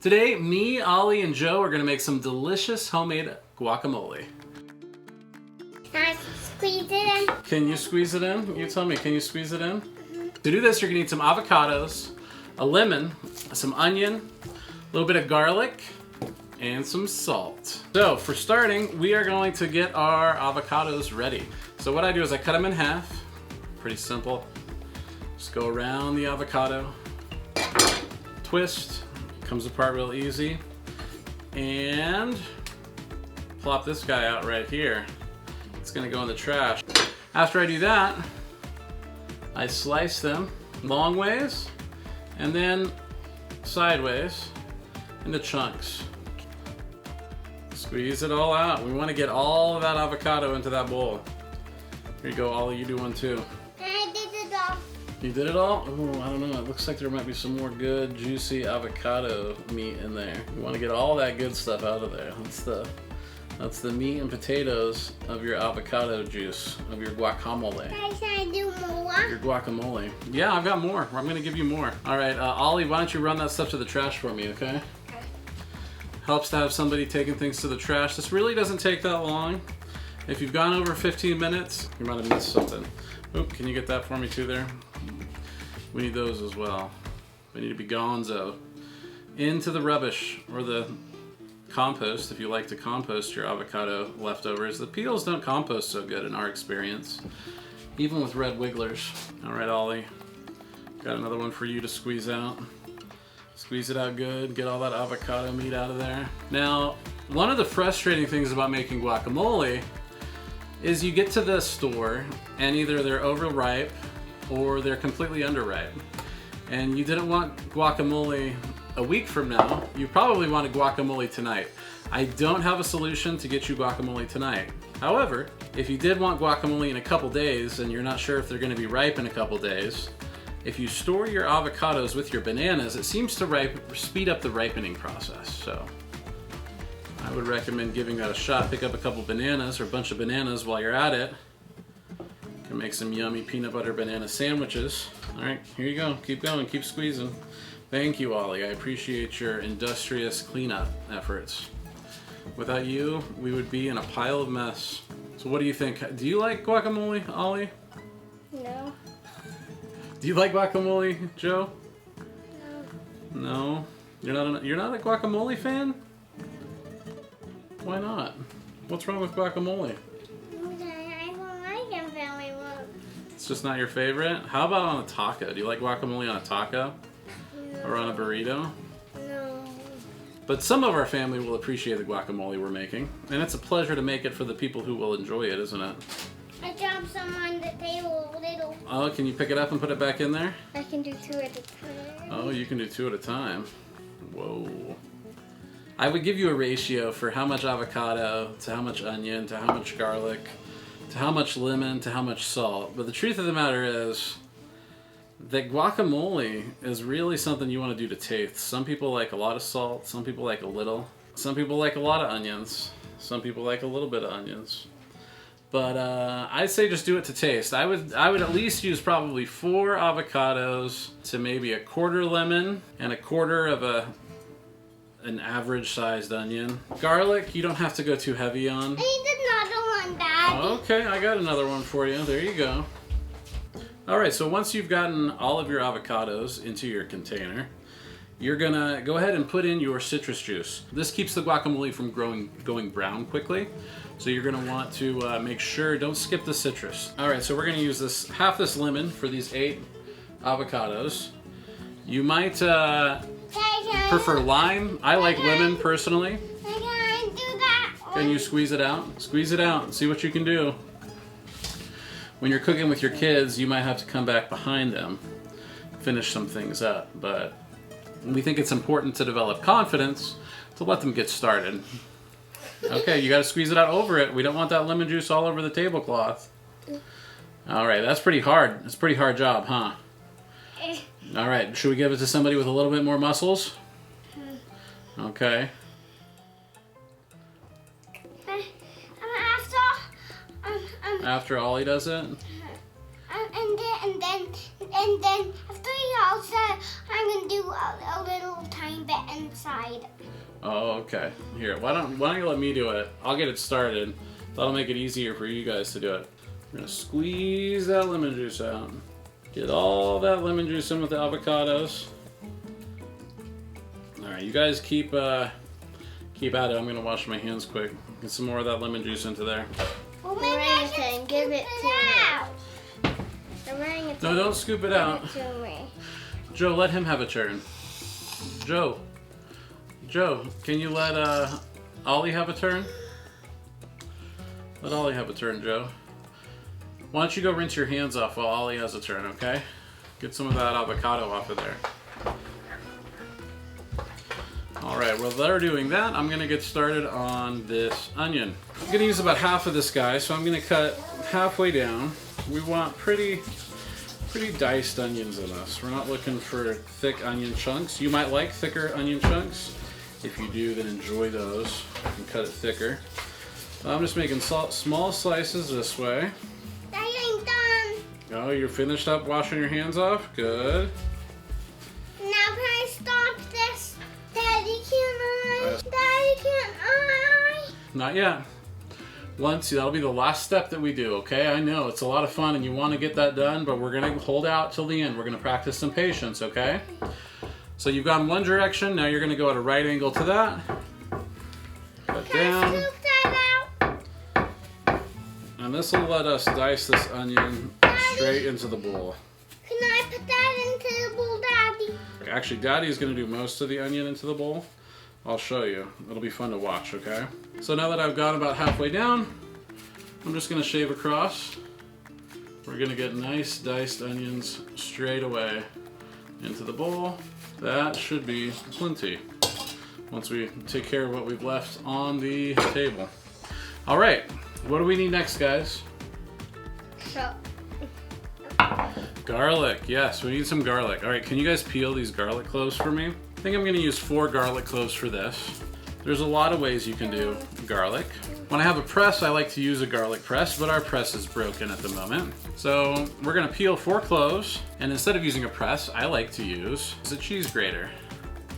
Today, me, Ollie, and Joe are gonna make some delicious homemade guacamole. Can I squeeze it in? Can you squeeze it in? You tell me, can you squeeze it in? To do this, you're gonna need some avocados, a lemon, some onion, a little bit of garlic, and some salt. So for starting, we are going to get our avocados ready. So what I do is I cut them in half. Pretty simple. Just go around the avocado, twist, comes apart real easy, and plop this guy out right here. It's gonna go in the trash. After I do that, I slice them long ways and then sideways into chunks. Squeeze it all out. We want to get all of that avocado into that bowl. Here you go, Ollie, you do one too. I did it all. You did it all? Oh, I don't know. It looks like there might be some more good, juicy avocado meat in there. You want to get all that good stuff out of there. That's the meat and potatoes of your avocado juice, of your guacamole. Can I do more? Your guacamole. Yeah, I've got more. I'm going to give you more. All right, Ollie, why don't you run that stuff to the trash for me, okay? Okay. Helps to have somebody taking things to the trash. This really doesn't take that long. If you've gone over 15 minutes, you might have missed something. Oop, can you get that for me too there? We need those as well. They need to be gonzo. Into the rubbish or the compost, if you like to compost your avocado leftovers. The peels don't compost so good in our experience, even with red wigglers. All right, Ollie, got another one for you to squeeze out. Squeeze it out good, get all that avocado meat out of there. Now, one of the frustrating things about making guacamole is you get to the store and either they're overripe or they're completely underripe. And you didn't want guacamole a week from now. You probably wanted guacamole tonight. I don't have a solution to get you guacamole tonight. However, if you did want guacamole in a couple days and you're not sure if they're gonna be ripe in a couple days, if you store your avocados with your bananas, it seems to speed up the ripening process. So I would recommend giving that a shot. Pick up a couple bananas or a bunch of bananas while you're at it. You can make some yummy peanut butter banana sandwiches. All right, here you go. Keep going, keep squeezing. Thank you, Ollie. I appreciate your industrious cleanup efforts. Without you, we would be in a pile of mess. So what do you think? Do you like guacamole, Ollie? No. Do you like guacamole, Joe? No. No? You're not a guacamole fan? Why not? What's wrong with guacamole? I don't like it very much. It's just not your favorite? How about on a taco? Do you like guacamole on a taco? No. Or on a burrito? No. But some of our family will appreciate the guacamole we're making. And it's a pleasure to make it for the people who will enjoy it, isn't it? I dropped some on the table a little. Oh, can you pick it up and put it back in there? I can do two at a time. Oh, you can do two at a time. Whoa. I would give you a ratio for how much avocado, to how much onion, to how much garlic, to how much lemon, to how much salt. But the truth of the matter is that guacamole is really something you want to do to taste. Some people like a lot of salt, some people like a little. Some people like a lot of onions. Some people like a little bit of onions. But I'd say just do it to taste. I would at least use probably 4 avocados to maybe a quarter lemon and a quarter of an average-sized onion. Garlic, you don't have to go too heavy on. I need another one, Dad. Okay, I got another one for you. There you go. All right, so once you've gotten all of your avocados into your container, you're gonna go ahead and put in your citrus juice. This keeps the guacamole from going brown quickly. So you're gonna want to make sure, don't skip the citrus. All right, so we're gonna use half this lemon for these 8 avocados. You might prefer lime. I like lemon personally. I can't do that. Can you squeeze it out? Squeeze it out and see what you can do. When you're cooking with your kids, you might have to come back behind them, finish some things up. But we think it's important to develop confidence to let them get started. Okay, you gotta squeeze it out over it. We don't want that lemon juice all over the tablecloth. All right, that's pretty hard. It's a pretty hard job, huh? All right, should we give it to somebody with a little bit more muscles? Okay. After Ollie does it? And then after you all said, I'm gonna do a little tiny bit inside. Oh, okay. Here, why don't you let me do it? I'll get it started. That'll make it easier for you guys to do it. We're gonna squeeze that lemon juice out. Get all that lemon juice in with the avocados. All right, you guys keep at it. I'm gonna wash my hands quick. Get some more of that lemon juice into there. Well, maybe I can give it to me. No, don't scoop it out. Give it to me. Joe, let him have a turn. Joe, can you let Ollie have a turn? Let Ollie have a turn, Joe. Why don't you go rinse your hands off while Ollie has a turn, okay? Get some of that avocado off of there. All right, while they're doing that, I'm gonna get started on this onion. I'm gonna use about half of this guy, so I'm gonna cut halfway down. We want pretty diced onions in this. We're not looking for thick onion chunks. You might like thicker onion chunks. If you do, then enjoy those. You can cut it thicker. I'm just making small slices this way. Daddy, I'm done. Oh, you're finished up washing your hands off? Good. Now can I stop this? Daddy, can I? Daddy, can I? Not yet. That'll be the last step that we do, okay? I know, it's a lot of fun and you want to get that done, but we're going to hold out till the end. We're going to practice some patience, okay? So you've gone one direction, now you're going to go at a right angle to that. Cut down. Scoop that out? And this will let us dice this onion straight into the bowl. Can I put that into the bowl, Daddy? Actually, Daddy is going to do most of the onion into the bowl. I'll show you. It'll be fun to watch, okay? So now that I've gone about halfway down, I'm just gonna shave across. We're gonna get nice diced onions straight away into the bowl. That should be plenty once we take care of what we've left on the table. All right, what do we need next, guys? Garlic, yes, we need some garlic. All right, can you guys peel these garlic cloves for me? I think I'm gonna use 4 garlic cloves for this. There's a lot of ways you can do garlic. When I have a press, I like to use a garlic press, but our press is broken at the moment. So we're gonna peel 4 cloves, and instead of using a press, I like to use a cheese grater.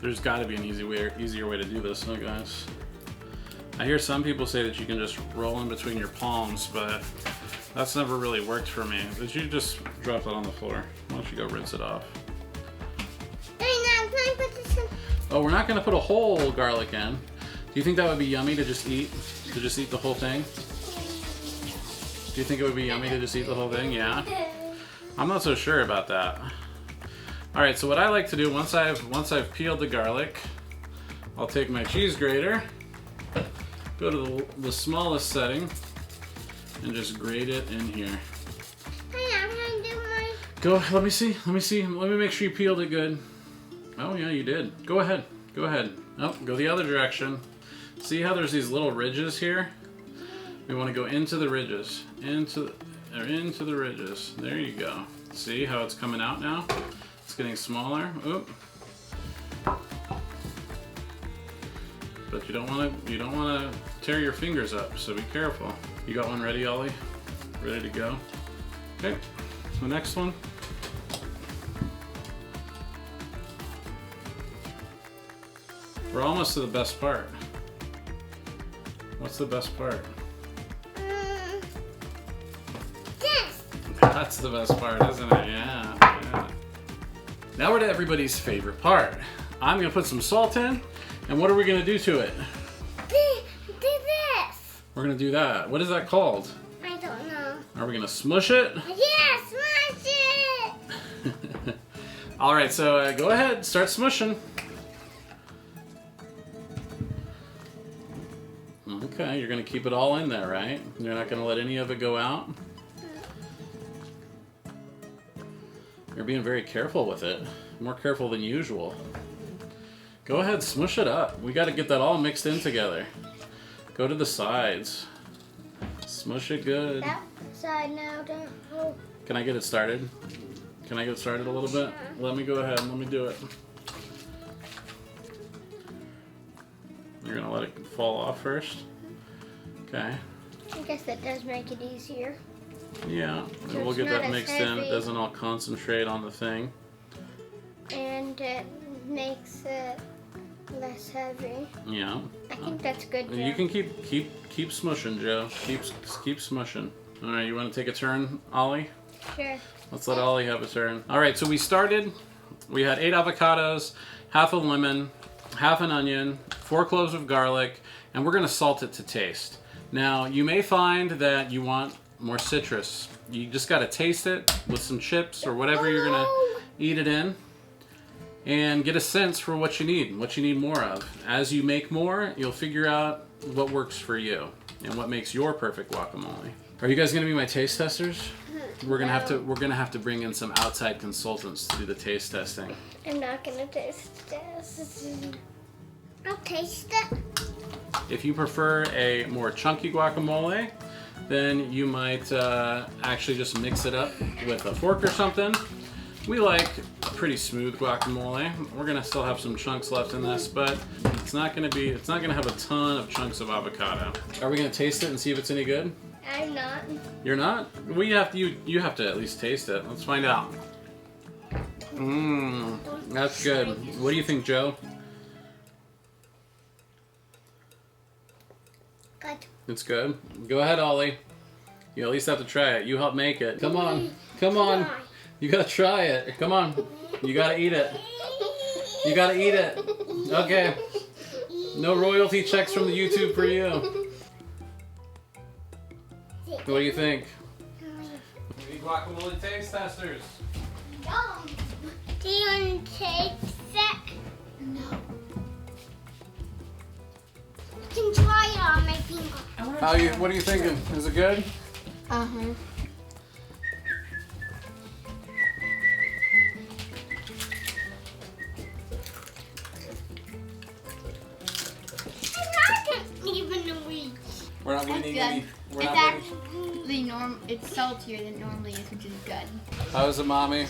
There's gotta be an easier way to do this, huh guys? I hear some people say that you can just roll in between your palms, but that's never really worked for me. Did you just drop that on the floor? Why don't you go rinse it off? Oh, we're not gonna put a whole garlic in. Do you think that would be yummy to just eat? To just eat the whole thing? Do you think it would be yummy to just eat the whole thing? Yeah? I'm not so sure about that. All right, so what I like to do, once I've peeled the garlic, I'll take my cheese grater, go to the smallest setting, and just grate it in here. Go, let me see. Let me make sure you peeled it good. Oh yeah, you did. Go ahead. Oh, go the other direction. See how there's these little ridges here? We want to go into the ridges. Into the ridges. There you go. See how it's coming out now? It's getting smaller. Oop. But you don't want to tear your fingers up, so be careful. You got one ready, Ollie? Ready to go? Okay. The next one. We're almost to the best part. What's the best part? This. That's the best part, isn't it? Yeah. Now we're to everybody's favorite part. I'm gonna put some salt in, and what are we gonna do to it? Do this. We're gonna do that. What is that called? I don't know. Are we gonna smush it? Yeah, smash it. All right, so go ahead, start smushing. Okay, you're gonna keep it all in there, right? You're not gonna let any of it go out? You're being very careful with it. More careful than usual. Go ahead, smush it up. We gotta get that all mixed in together. Go to the sides. Smush it good. That side now, don't hold. Can I get it started? Can I get it started a little bit? Let me go ahead and let me do it. You're gonna let it fall off first? Okay. I guess that does make it easier. Yeah, So and we'll it's get not that as mixed in. It heavy. doesn't all concentrate on the thing. And it makes it less heavy. Yeah. I think that's good, Joe. You can keep smushing, Joe. Keep smushing. All right, you want to take a turn, Ollie? Sure. Let's let Ollie have a turn. All right, so we started. We had 8 avocados, half a lemon, half an onion, 4 cloves of garlic, and we're gonna salt it to taste. Now, you may find that you want more citrus. You just gotta taste it with some chips or whatever you're gonna eat it in, and get a sense for what you need more of. As you make more, you'll figure out what works for you and what makes your perfect guacamole. Are you guys gonna be my taste testers? We're gonna have to bring in some outside consultants to do the taste testing. I'm not gonna taste this. I'll taste it. If you prefer a more chunky guacamole, then you might actually just mix it up with a fork or something. We like a pretty smooth guacamole. We're gonna still have some chunks left in this, but it's not gonna have a ton of chunks of avocado. Are we gonna taste it and see if it's any good? I'm not. You're not? Well, you have to at least taste it. Let's find out. Mmm, that's good. What do you think, Joe? Good. It's good. Go ahead, Ollie. You at least have to try it. You helped make it. Come on. Come on. You gotta try it. Come on. You gotta eat it. You gotta eat it. Okay. No royalty checks from the YouTube for you. What do you think? We need guacamole taste testers. Yum. Do you want to taste it? No. I can try it on my finger. What are you thinking? Is it good? Uh-huh. We're not winning any. It's actually it's saltier than normally is, which is good. How is it, Mommy?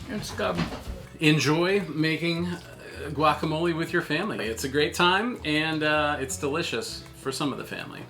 It's good. Enjoy making guacamole with your family. It's a great time, and it's delicious for some of the family.